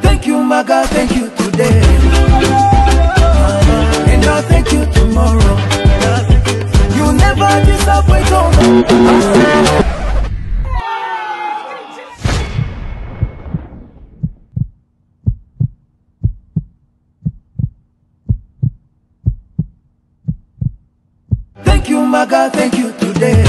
Thank you, my God, thank you today. And I thank you tomorrow. You never disappoint me. Thank you, my God, thank you today.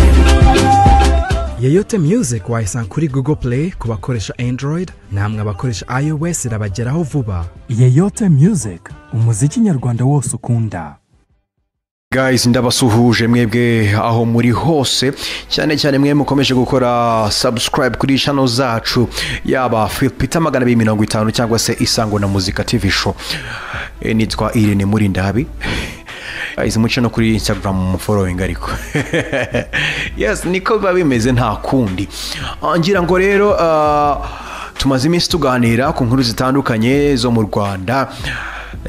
Yeyote Music wayisanga kuri Google Play ku bakoresha Android namwe abakoresha iOS irabageraho vuba. Yeyote Music, umuziki nyarwanda wose ukunda. Guys, ndabasuhuje mwebwe aho muri hose, cyane mwe mukomeje gukora subscribe kuri channel zacu yaba Peter 250 cyangwa se Isango na Muzika TV show. Nitwa Irene muri ndabi. Guys, muce no kuri Instagram following ariko. Yes, niko babimeze nta kundi. Ngira ngo rero tumaze iminsi tuganira ku nkuru zitandukanye zo mu Rwanda.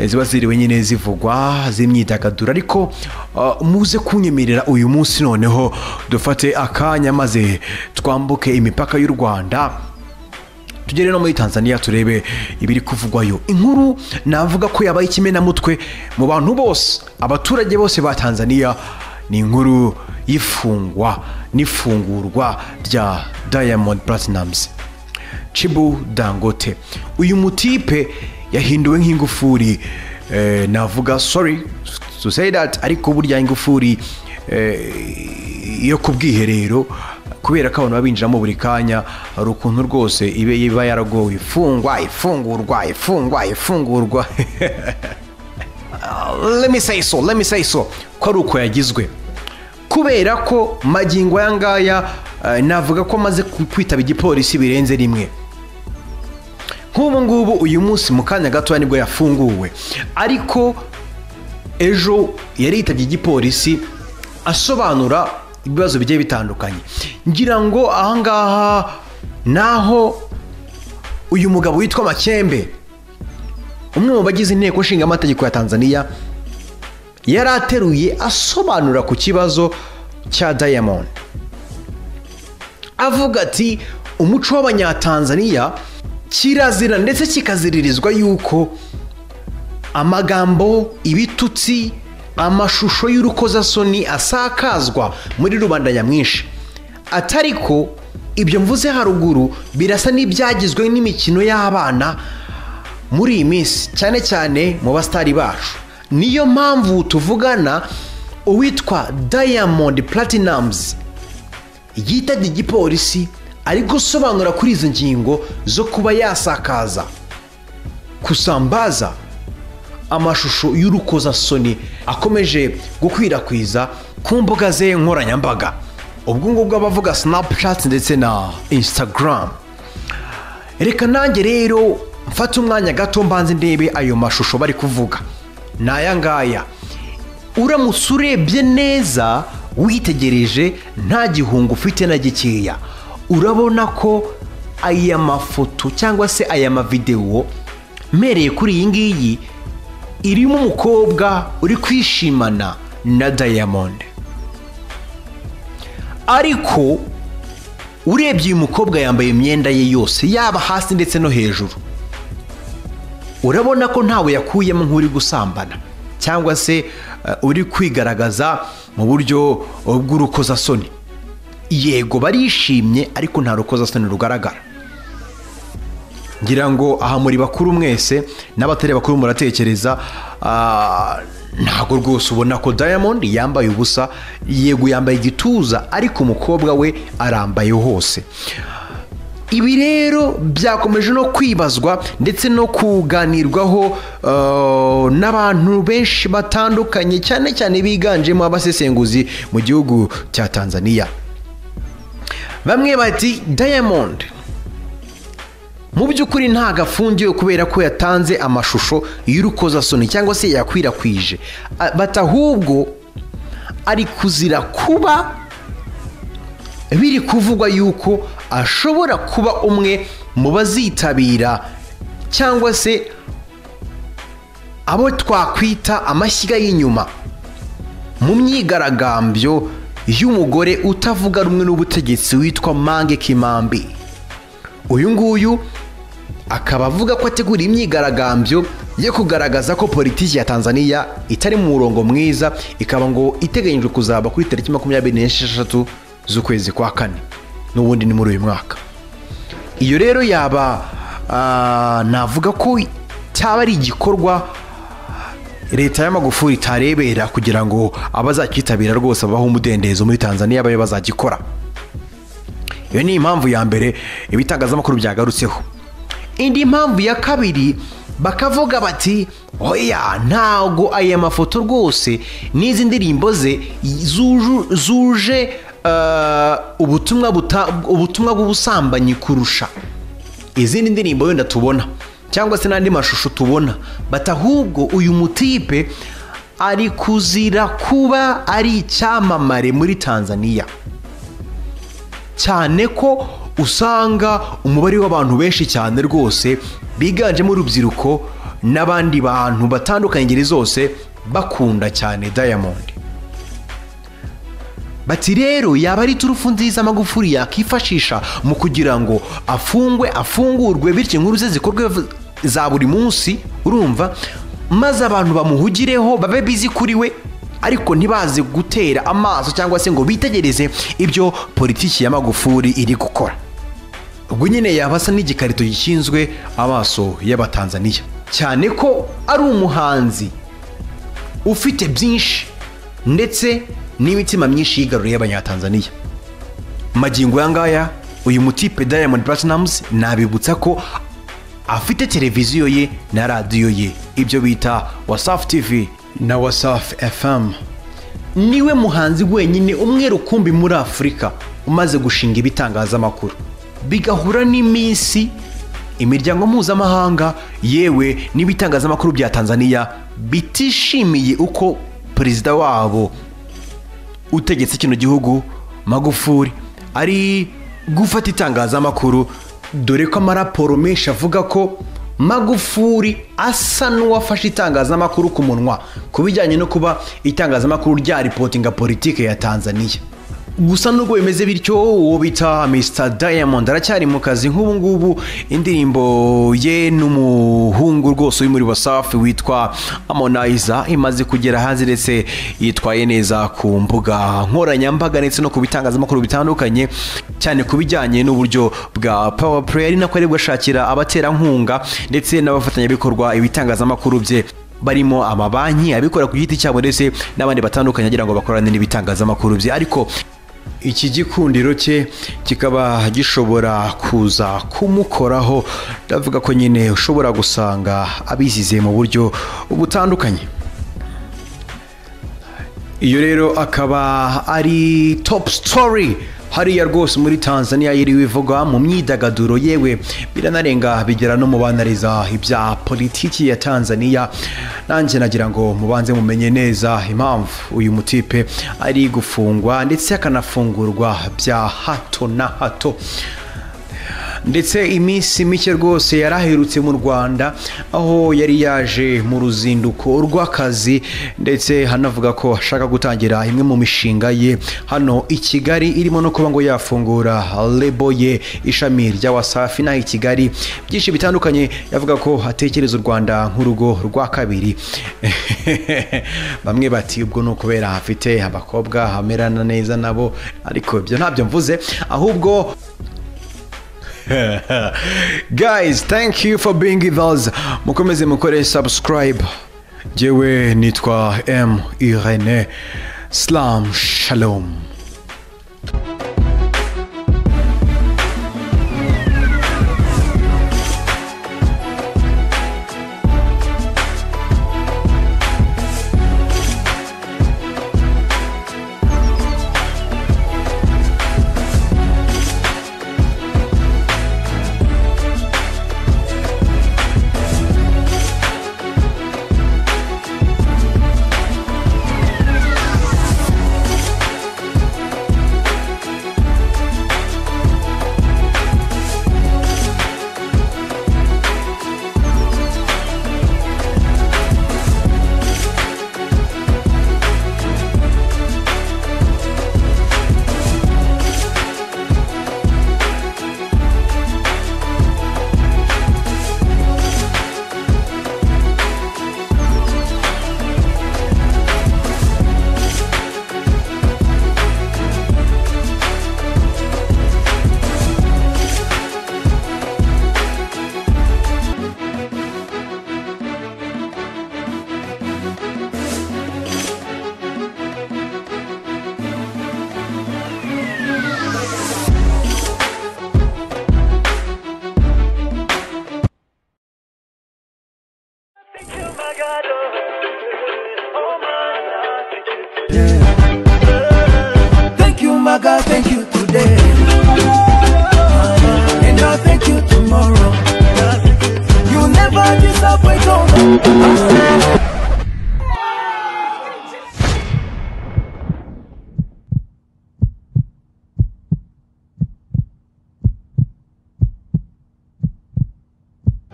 Ziba ziriwe nyine zivugwa z'imyidagaduro, ariko muze kunyemerera uyu munsi noneho dufate akanya maze twambuke imipaka y'u Rwanda tugere no muri Tanzania turebe ibiri kuvugwayo. Inkuru navuga ko yabaye ikimena mutwe mu bantu bose, abaturage bose ba Tanzania, ni inkuru y'ifungwa n'ifungurwa rya Diamond Platnumz Chibu Dangote. Uyu mutipe yahinduwe nk'ingufuri, navuga sorry to say that, ariko burya ingufuri yo kubwiherero, kubera ko abantu babinjiramo buri kanya hari ukuntu rwose iba yaragowe ifungurwa. Let me say so ko ari uko yagizwe, kubera ko magingo yangaya navuga ko maze kwitaba igipolisi birenze rimwe. Nk'ubu ngubu uyu munsi mu kanya gato nibwo yafunguwe, ariko ejo yari yitabye igipolisi asobanura ibibazo bigiye bitandukanye. Ngira ngo ahangaha naho uyu mugabo witwa Makembe, umwe mu bagize inteko nshinga amategeko ya Tanzania, yarateruye asobanura ku kibazo cya Diamond, avuga ati umuco w'abanyatanzania kirazira ndetse kikaziririzwa yuko amagambo, ibitutsi, amashusho y'urukozasoni asakazwa muri rubanda nyamwinshi. Atariko ibyo mvuze haruguru birasa n'ibyagizwe n'imikino y'abana muri iyi minsi, cyane mu bastari bacu. Niyo mpamvu tuvugana uwitwa Diamond Platnumz yitabye igipolisi ari gusobanura kuri izo ngingo zo kuba yasakaza, kusambaza amashusho y'urukozasoni akomeje gukwirakwiza ku mbuga ze nkoranyambaga, ubwo ngubwo abavuga Snapchat ndetse na Instagram. Reka nanjye rero mfata umwanya gato mbanze ndebe ayo mashusho bari kuvuga. Naya ngaya, uramutse urebye neza witegereje nta gihungu ufite na gikeya, urabona ko aya mafoto cyangwa se aya mavideo mereye kuri iyi ngiyi irimo umukobwa uri kwishimana na Diamond. Ariko urebye uyu mukobwa yambaye imyenda ye yose yaba hasi ndetse no hejuru, urabona ko ntawe yakuyemo nk'uri gusambana cyangwa se uri kwigaragaza mu buryo bw'urukozasoni. Yego barishimye, ariko nta rukozasoni rugaragara. Ngira ngo aha muri bakuru mwese n'abatari bakuru muratekereza, ntago rwose ubona ko Diamond yambaye ubusa. Yego yambaye igituza, ariko umukobwa we arambaye hose. Ibi rero byakomeje no kwibazwa ndetse no kuganirwaho n'abantu benshi batandukanye, cyane biganjemo abasesenguzi mu gihugu cya Tanzania. Bamwe bati Diamond mu by'ukuri ntago afungiwe kubera ko yatanze amashusho y'urukozasoni cyangwa se yakwirakwije, batahubwo ari kuzira kuba biri kuvugwa yuko ashobora kuba umwe mu bazitabira cyangwa se abo twakwita amashyiga y'inyuma mu myigaragambyo y'umugore utavuga rumwe n'ubutegetsi witwa Mange Kimambi. Uyu nguyu akaba avuga ko ategura imyigaragambyo yo kugaragaza ko politiki ya Tanzania itari mu murongo mwiza, ikaba ngo iteganyijwe kuzaba kuri tariki 26 z'ukwezi kwa kane, n'ubundi ni muri uyu mwaka. Iyo rero yaba navuga ko cyaba ari igikorwa leta ya Magufuli itarebera kugira ngo abazakitabira rwose babaho umudendezo muri Tanzania babe bazagikora. Iyo ni impamvu ya mbere ibitangazamakuru byagarutseho. Indi mpamvu ya kabiri bakavuga bati oya ntago aya mafoto rwose n'izi ndirimbo ze zuje ubutumwa bw'ubusambanyi kurusha izindi ndirimbo wenda tubona cyangwa se n'andi mashusho tubona, batahubwo uyu mutipe ari kuzira kuba ari icyamamare muri Tanzania, cyane ko usanga umubare w'abantu benshi cyane rwose biganjemo urubyiruko n'abandi bantu batandukanye ingeri zose bakunda cyane Diamond. Bati rero yaba ari turufu nziza Magufuli yakifashisha mu kugira ngo afungurwe, bityo inkuru ze zikorwe za buri munsi, urumva, maze abantu bamuhugireho babe bizi kuri we, ariko ntibaze gutera amaso cyangwa se ngo bitegereze ibyo politiki ya Magufuli iri gukora. Ubwo nyine yabasa n'igikarito gishinzwe amaso y'Abatanzania, cyane ko ari umuhanzi ufite byinshi ndetse n'imitima myinshi yigaruriye y'Abanyatanzania. Magingo yangaya uyu mutipe Diamond Platnumz nabibutsa ko afite televiziyo ye na radio ye, ibyo bita Wasafi TV na Wasafi FM. Niwe muhanzi wenyine umwe rukumbi muri Afrika umaze gushinga ibitangazamakuru bigahura n'iminsi imiryango mpuzamahanga yewe n'ibitangazamakuru bya Tanzania bitishimiye uko perezida wabo utegetse kino gihugu Magufuli ari gufata itangazamakuru, dore ko amaraporo menshi avuga ko Magufuli asa n'uwafashe itangazamakuru ku munwa ku bijyanye no kuba itangazamakuru rya reportinga politike ya Tanzania. Gusa nubwo bimeze bityo, uwo bita Mr Diamond aracyari mu kazi nk'ubu ngubu. Indirimbo ye n'umuhungu rwose uri muri Wasafi witwa Harmonizer imaze kugera hanze ndetse yitwaye neza ku mbuga nkoranyambaga ndetse no ku bitangazamakuru bitandukanye, cyane ku bijyanye n'uburyo bwa Power Play, ari nako ari gushakira abaterankunga ndetse n'abafatanyabikorwa ibitangazamakuru bye, barimo amabanki, abikora ku giti cyabo ndetse n'abandi batandukanye agira ngo bakorane n'ibitangazamakuru bye. Ariko iki gikundiro cye kikaba gishobora kuza kumukoraho, ndavuga ko nyine ushobora gusanga abizize mu buryo butandukanye. Iyo rero akaba ari top story hariya rwose muri Tanzania yiriwe ivuga mu myidagaduro, yewe biranarenga bigera no mu banariza ibya politiki ya Tanzania. Nanjye nagira ngo mubanze mumenye neza impamvu uyu mutipe ari gufungwa ndetse akanafungurwa bya hato na hato. Ndetse iminsi mike rwose yaraherutse mu Rwanda, aho yari yaje mu ruzinduko rw'akazi, ndetse hanavuga ko ashaka gutangira imwe mu mishinga ye hano i Kigali, irimo no kuba ngo yafungura lebo ye, ishami rya Wasafi naho i Kigali. Byinshi bitandukanye yavuga ko atekereza u Rwanda nk'urugo rwa kabiri. Bamwe bati ubwo no kubera afite abakobwa hamerana neza nabo, ariko ibyo ntabyo mvuze, ahubwo guys, thank you for being with us. Mukomeze mukore subscribe. Jewe nitwa M Irene. Slam shalom. Thank you, my God, thank you today. And I'll thank you tomorrow. You never disappoint, oh no.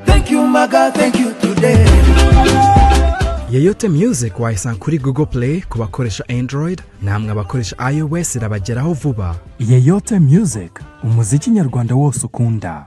Thank you, my God, thank you today. Yeyote Music wayisanga kuri Google Play ku bakoresha Android namwe abakoresha iOS irabageraho vuba. Yeyote Music, umuziki nyarwanda wose ukunda.